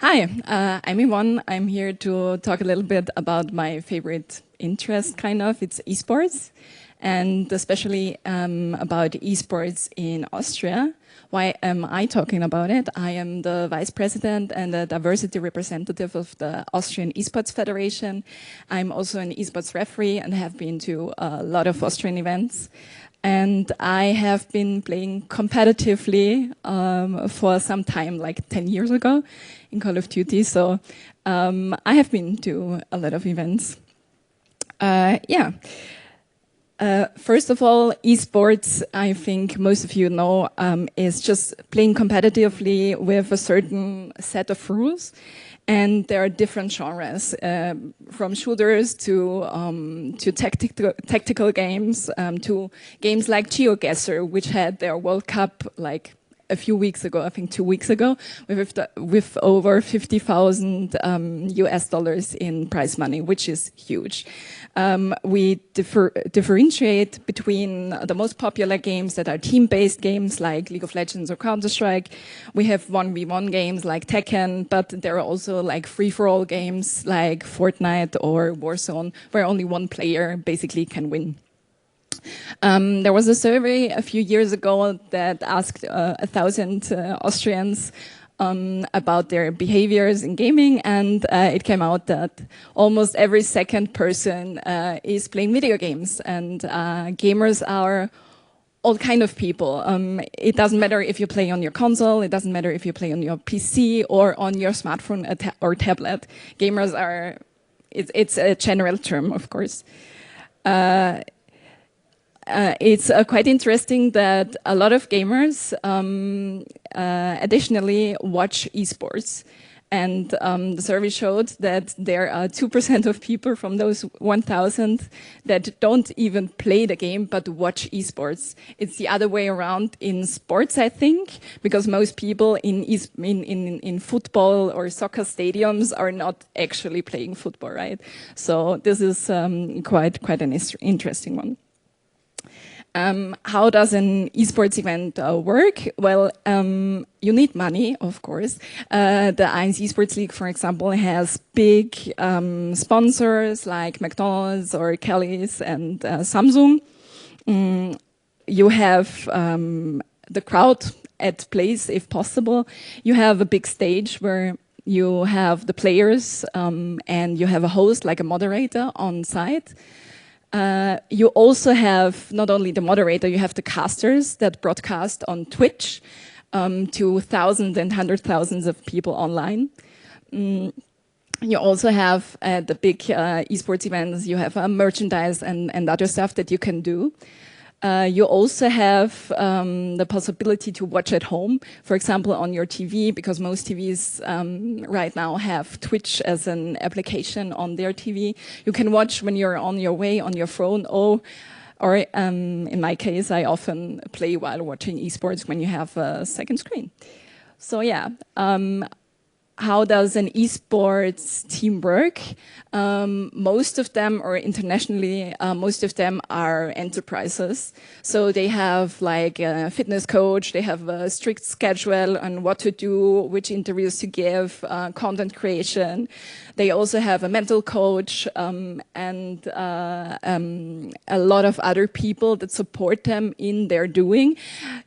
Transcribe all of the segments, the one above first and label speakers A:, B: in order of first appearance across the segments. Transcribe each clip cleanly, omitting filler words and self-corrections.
A: Hi, I'm Yvonne. I'm here to talk a little bit about my favorite interest, kind of. It's eSports, and especially about eSports in Austria. Why am I talking about it? I am the vice president and the diversity representative of the Austrian Esports Federation. I'm also an esports referee and have been to a lot of Austrian events. And I have been playing competitively for some time, like 10 years ago in Call of Duty. So I have been to a lot of events. First of all, esports, I think most of you know, is just playing competitively with a certain set of rules. And there are different genres, from shooters to tactical games, to games like GeoGuessr, which had their World Cup like a few weeks ago, I think 2 weeks ago, with over 50,000 US dollars in prize money, which is huge. We differentiate between the most popular games that are team-based games like League of Legends or Counter-Strike. We have 1v1 games like Tekken, but there are also like free-for-all games like Fortnite or Warzone, where only one player basically can win. There was a survey a few years ago that asked 1,000 Austrians about their behaviors in gaming, and it came out that almost every second person is playing video games, and gamers are all kind of people. It doesn't matter if you play on your console, it doesn't matter if you play on your PC or on your smartphone or tablet. Gamers are, it's a general term, of course. It's quite interesting that a lot of gamers additionally watch esports. And the survey showed that there are 2% of people from those 1,000 that don't even play the game but watch esports. It's the other way around in sports, I think, because most people in football or soccer stadiums are not actually playing football, right? So this is quite an interesting one. How does an esports event work? Well, you need money, of course. The 1 Esports League, for example, has big sponsors like McDonald's or Kelly's and Samsung. You have the crowd at place, if possible. You have a big stage where you have the players and you have a host, like a moderator on site. You also have not only the moderator, you have the casters that broadcast on Twitch to thousands and hundred thousands of people online. You also have the big esports events, you have merchandise and other stuff that you can do. You also have the possibility to watch at home, for example, on your TV, because most TVs right now have Twitch as an application on their TV. You can watch when you're on your way on your phone, or in my case, I often play while watching esports when you have a second screen. So yeah. How does an esports team work? Most of them, or internationally, most of them are enterprises. So they have like a fitness coach, they have a strict schedule on what to do, which interviews to give, content creation. They also have a mental coach and a lot of other people that support them in their doing.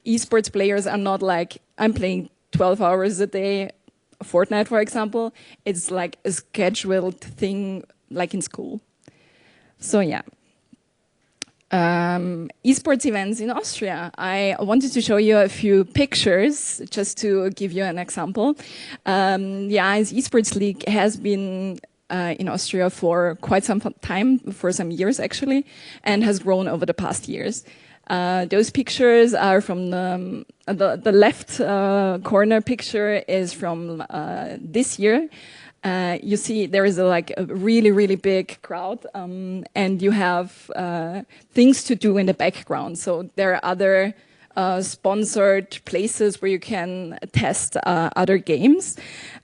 A: Esports players are not like, I'm playing 12 hours a day, Fortnite, for example. It's like a scheduled thing, like in school. So yeah. Esports events in Austria. I wanted to show you a few pictures, just to give you an example. The ICE Esports League has been in Austria for quite some time, for some years actually, and has grown over the past years. Those pictures are from the left corner picture is from this year. You see there is a really big crowd, and you have things to do in the background. So there are other sponsored places where you can test other games.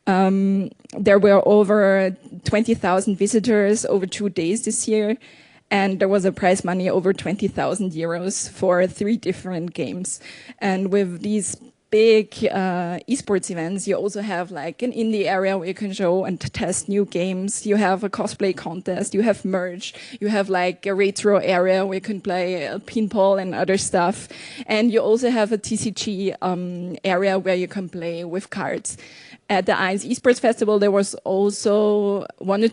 A: There were over 20,000 visitors over 2 days this year. And there was a prize money over 20,000 euros for 3 different games. And with these big esports events, you also have like an indie area where you can show and test new games. You have a cosplay contest, you have merch, you have like a retro area where you can play pinball and other stuff. And you also have a TCG area where you can play with cards. At the INS Esports Festival, there was also one or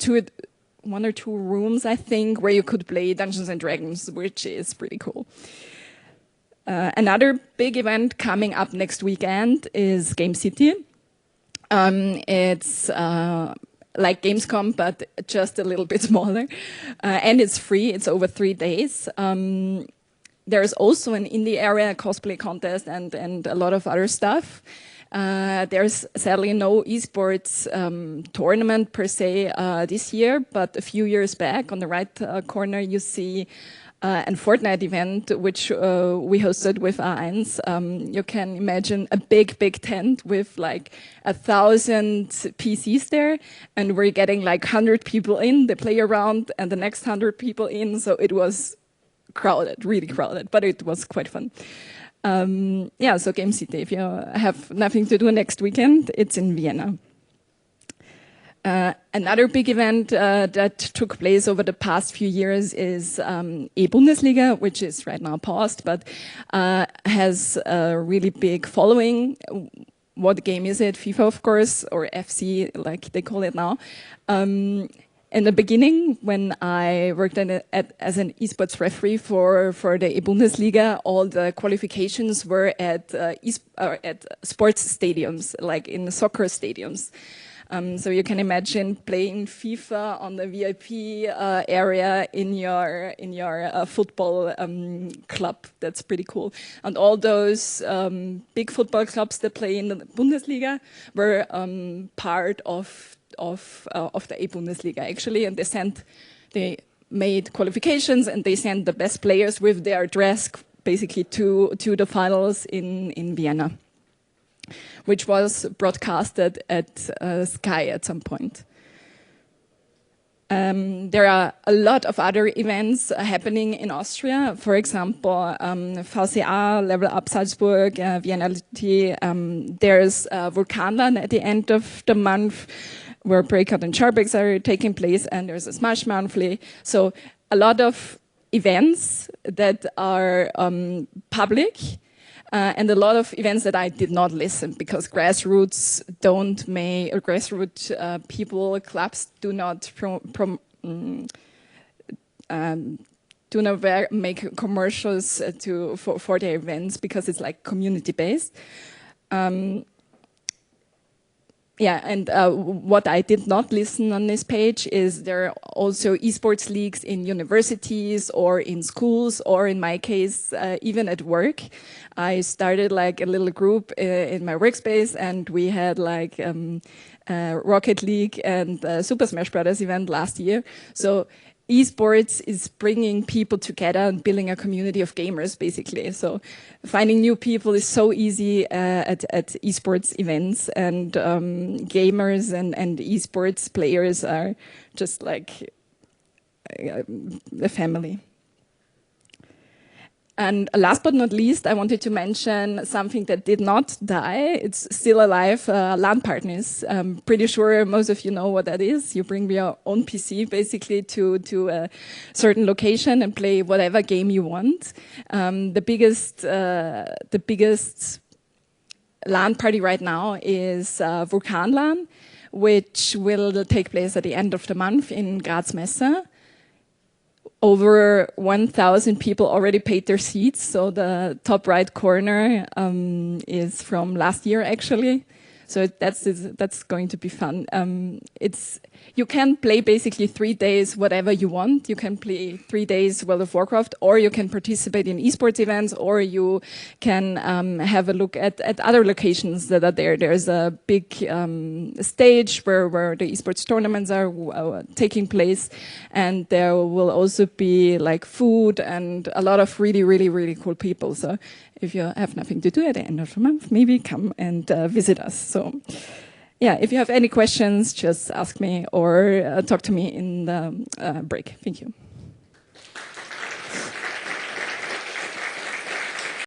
A: two rooms, I think, where you could play Dungeons and Dragons, which is pretty cool. Another big event coming up next weekend is Game City. It's like Gamescom, but just a little bit smaller. And it's free. It's over 3 days. There's also an indie area, a cosplay contest, and a lot of other stuff. There's sadly no esports tournament per se this year, but a few years back on the right corner you see a Fortnite event which we hosted with A1. You can imagine a big tent with like 1,000 PCs there, and we're getting like 100 people in, they play around, and the next 100 people in, so it was crowded, really crowded, but it was quite fun. Yeah, so Game City, if you have nothing to do next weekend, it's in Vienna. Another big event that took place over the past few years is e-Bundesliga, which is right now paused, but has a really big following. What game is it? FIFA, of course, or FC, like they call it now. In the beginning, when I worked as an esports referee for the e-Bundesliga, all the qualifications were at sports stadiums, like in soccer stadiums. So you can imagine playing FIFA on the VIP area in your football club. That's pretty cool. And all those big football clubs that play in the Bundesliga were part of the e-Bundesliga actually, and they made qualifications and they sent the best players with their dress basically to the finals in Vienna, which was broadcasted at Sky at some point. There are a lot of other events happening in Austria. For example, VCA, Level Up Salzburg, Vienna. There's Vulkanland at the end of the month, where Breakout and Charbreaks are taking place, and there's a Smash Monthly. So a lot of events that are public, and a lot of events that I did not listen because grassroots people, clubs do not make commercials for their events because it's like community based. Yeah, and what I did not listen on this page is there are also esports leagues in universities or in schools, or in my case, even at work. I started like a little group in my workspace, and we had like Rocket League and Super Smash Bros. Event last year. So esports is bringing people together and building a community of gamers, basically. So finding new people is so easy at esports events, and gamers and esports players are just like a family. And last but not least, I wanted to mention something that did not die. It's still alive, LAN partners. I'm pretty sure most of you know what that is. You bring your own PC basically to a certain location and play whatever game you want. The biggest LAN party right now is Vulkanland, which will take place at the end of the month in Graz Messe. Over 1,000 people already paid their seats. So the top right corner is from last year, actually. So that's going to be fun. You can play basically 3 days whatever you want. You can play 3 days World of Warcraft, or you can participate in esports events, or you can have a look at other locations that are there. There's a big stage where the esports tournaments are taking place, and there will also be like food and a lot of really cool people. So if you have nothing to do at the end of the month, maybe come and visit us. So yeah, if you have any questions, just ask me or talk to me in the break. Thank you.